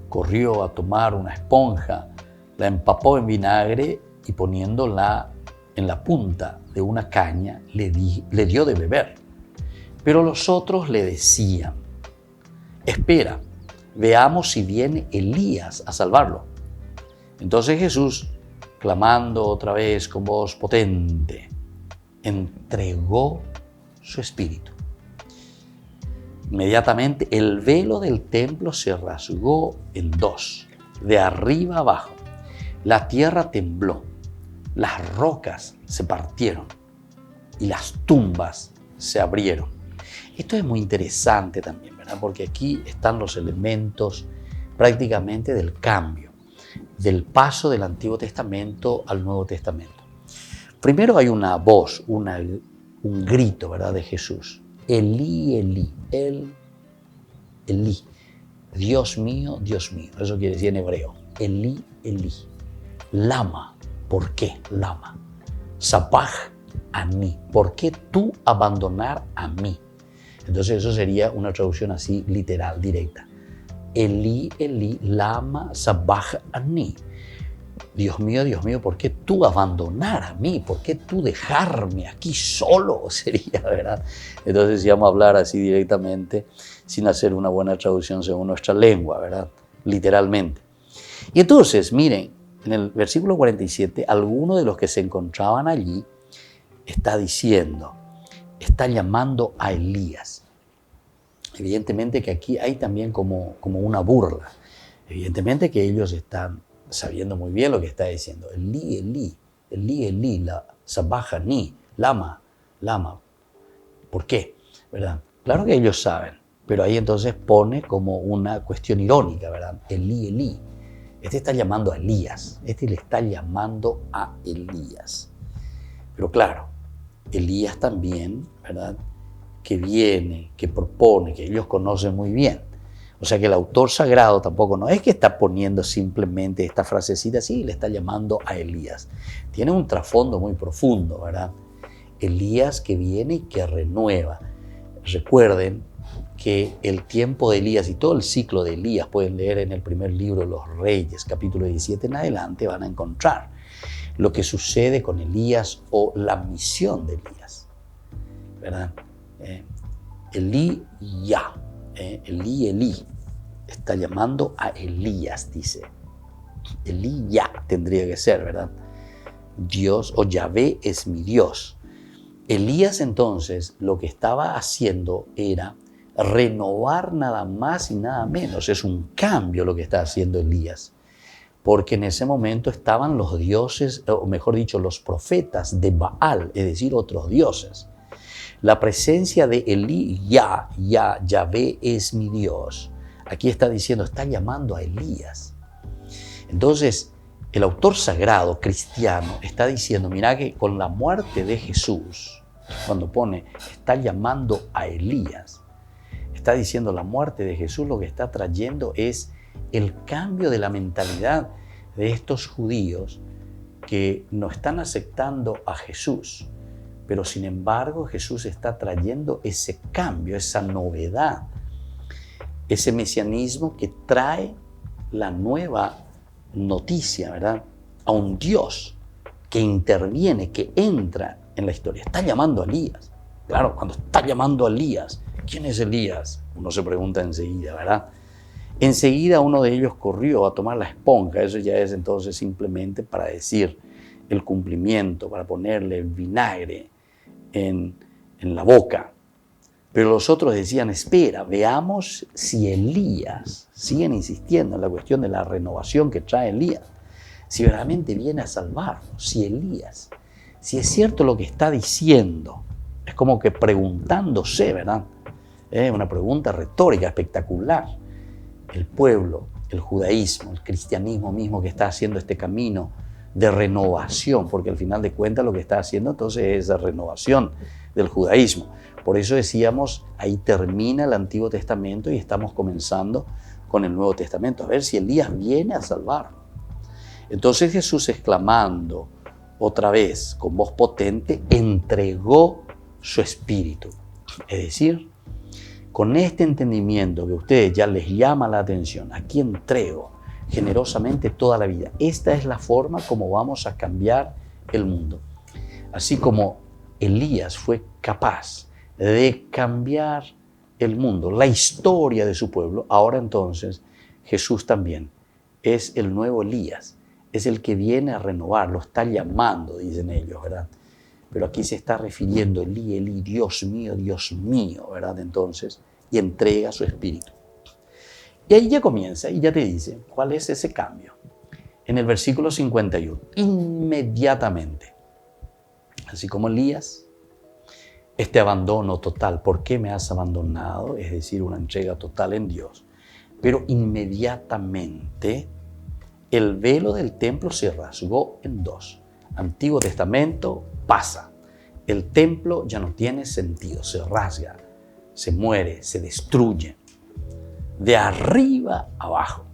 corrió a tomar una esponja, la empapó en vinagre y poniéndola en la punta de una caña le dio de beber. Pero los otros le decían, espera, veamos si viene Elías a salvarlo. Entonces Jesús, clamando otra vez con voz potente, entregó su espíritu. Inmediatamente el velo del templo se rasgó en dos, de arriba abajo. La tierra tembló, las rocas se partieron y las tumbas se abrieron. Esto es muy interesante también, ¿verdad? Porque aquí están los elementos prácticamente del cambio, del paso del Antiguo Testamento al Nuevo Testamento. Primero hay una voz, un grito, ¿verdad? De Jesús. Elí, Elí, Elí, Dios mío, eso quiere decir en hebreo. Elí, Elí, lama, ¿por qué? Lama. Sabachthani, ¿por qué tú abandonar a mí? Entonces eso sería una traducción así literal, directa. Elí, Elí, lama sabachthani. Dios mío, ¿por qué tú abandonar a mí? ¿Por qué tú dejarme aquí solo? Sería, ¿verdad? Entonces, si vamos a hablar así directamente, sin hacer una buena traducción según nuestra lengua, ¿verdad? Literalmente. Y entonces, miren, en el versículo 47, alguno de los que se encontraban allí está diciendo, está llamando a Elías. Evidentemente que aquí hay también como una burla. Evidentemente que ellos están sabiendo muy bien lo que está diciendo. Elí, Elí, Elí, Elí, la sabajani, lama. ¿Por qué? ¿Verdad? Claro que ellos saben, pero ahí entonces pone como una cuestión irónica, ¿verdad? Elí, Elí. Este está llamando a Elías. Este le está llamando a Elías. Pero claro, Elías también, ¿verdad? Que viene, que propone, que ellos conocen muy bien. O sea que el autor sagrado tampoco no es que está poniendo simplemente esta frasecita así, le está llamando a Elías. Tiene un trasfondo muy profundo, ¿verdad? Elías que viene y que renueva. Recuerden que el tiempo de Elías y todo el ciclo de Elías, pueden leer en el primer libro de los Reyes, capítulo 17 en adelante, van a encontrar lo que sucede con Elías o la misión de Elías, ¿verdad? Elí ya, Elí, está llamando a Elías, dice. Elí ya tendría que ser, ¿verdad? Dios o Yahvé es mi Dios. Elías entonces lo que estaba haciendo era renovar nada más y nada menos. Es un cambio lo que está haciendo Elías. Porque en ese momento estaban los dioses, o mejor dicho, los profetas de Baal, es decir, otros dioses. La presencia de Elí, Yahvé es mi Dios. Aquí está diciendo, está llamando a Elías. Entonces, el autor sagrado cristiano está diciendo, mira que con la muerte de Jesús, cuando pone, está llamando a Elías, está diciendo la muerte de Jesús lo que está trayendo es el cambio de la mentalidad de estos judíos que no están aceptando a Jesús. Pero sin embargo Jesús está trayendo ese cambio, esa novedad, ese mesianismo que trae la nueva noticia, ¿verdad? A un Dios que interviene, que entra en la historia. Está llamando a Elías. Claro, cuando está llamando a Elías, ¿quién es Elías? Uno se pregunta enseguida, ¿verdad? Enseguida uno de ellos corrió a tomar la esponja. Eso ya es entonces simplemente para decir el cumplimiento, para ponerle vinagre en la boca. Pero los otros decían, espera, veamos si Elías, siguen insistiendo en la cuestión de la renovación que trae Elías, si realmente viene a salvarnos, si Elías, si es cierto lo que está diciendo. Es como que preguntándose, ¿verdad? Una pregunta retórica espectacular. El pueblo, el judaísmo, el cristianismo mismo que está haciendo este camino de renovación, porque al final de cuentas lo que está haciendo entonces es la renovación del judaísmo. Por eso decíamos, ahí termina el Antiguo Testamento y estamos comenzando con el Nuevo Testamento, a ver si Elías viene a salvarnos. Entonces Jesús, exclamando otra vez con voz potente, entregó su espíritu. Es decir, con este entendimiento que a ustedes ya les llama la atención, aquí entrego generosamente toda la vida. Esta es la forma como vamos a cambiar el mundo. Así como Elías fue capaz de cambiar el mundo, la historia de su pueblo, ahora entonces Jesús también es el nuevo Elías, es el que viene a renovar, lo está llamando, dicen ellos, ¿verdad? Pero aquí se está refiriendo, Elí, Elí, Dios mío, ¿verdad? Entonces, y entrega su espíritu. Y ahí ya comienza y ya te dice cuál es ese cambio. En el versículo 51, inmediatamente, así como Elías, este abandono total, ¿por qué me has abandonado? Es decir, una entrega total en Dios. Pero inmediatamente el velo del templo se rasgó en dos. Antiguo Testamento pasa. El templo ya no tiene sentido, se rasga, se muere, se destruye. De arriba abajo.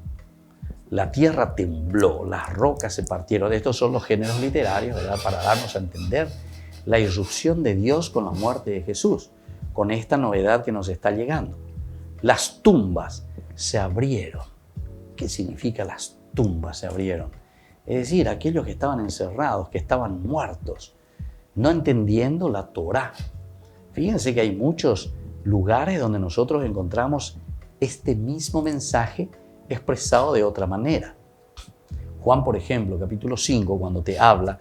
La tierra tembló, las rocas se partieron. Estos son los géneros literarios, ¿verdad? Para darnos a entender la irrupción de Dios con la muerte de Jesús, con esta novedad que nos está llegando. Las tumbas se abrieron. ¿Qué significa las tumbas se abrieron? Es decir, aquellos que estaban encerrados, que estaban muertos, no entendiendo la Torá. Fíjense que hay muchos lugares donde nosotros encontramos este mismo mensaje expresado de otra manera. Juan, por ejemplo, capítulo 5, cuando te habla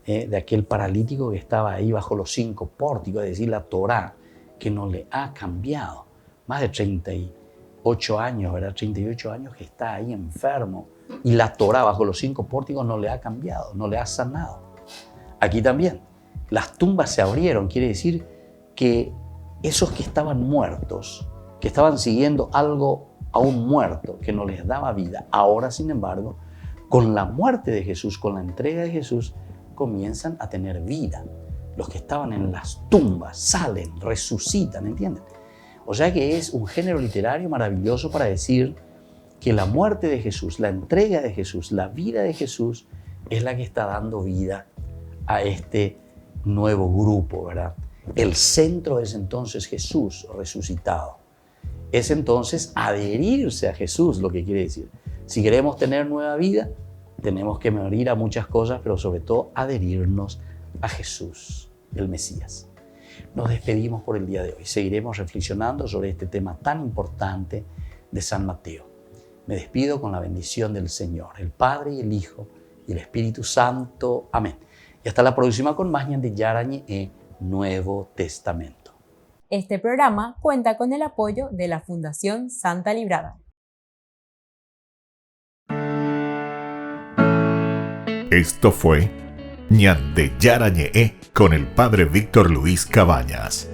de aquel paralítico que estaba ahí bajo los 5 pórticos, es decir, la Torá, que no le ha cambiado. Más de 38 años, ¿verdad? 38 años que está ahí enfermo. Y la Torá bajo los 5 pórticos no le ha cambiado, no le ha sanado. Aquí también, las tumbas se abrieron, quiere decir que esos que estaban muertos, que estaban siguiendo algo a un muerto que no les daba vida, ahora, sin embargo, con la muerte de Jesús, con la entrega de Jesús, comienzan a tener vida. Los que estaban en las tumbas salen, resucitan, ¿entienden? O sea que es un género literario maravilloso para decir que la muerte de Jesús, la entrega de Jesús, la vida de Jesús es la que está dando vida a este nuevo grupo, ¿verdad? El centro es entonces Jesús resucitado. Es entonces adherirse a Jesús lo que quiere decir. Si queremos tener nueva vida, tenemos que morir a muchas cosas, pero sobre todo adherirnos a Jesús, el Mesías. Nos despedimos por el día de hoy. Seguiremos reflexionando sobre este tema tan importante de San Mateo. Me despido con la bendición del Señor, el Padre y el Hijo y el Espíritu Santo. Amén. Y hasta la próxima con más Ñande Yarañe Nuevo Testamento. Este programa cuenta con el apoyo de la Fundación Santa Librada. Esto fue Ñande Yarañe con el Padre Víctor Luis Cabañas.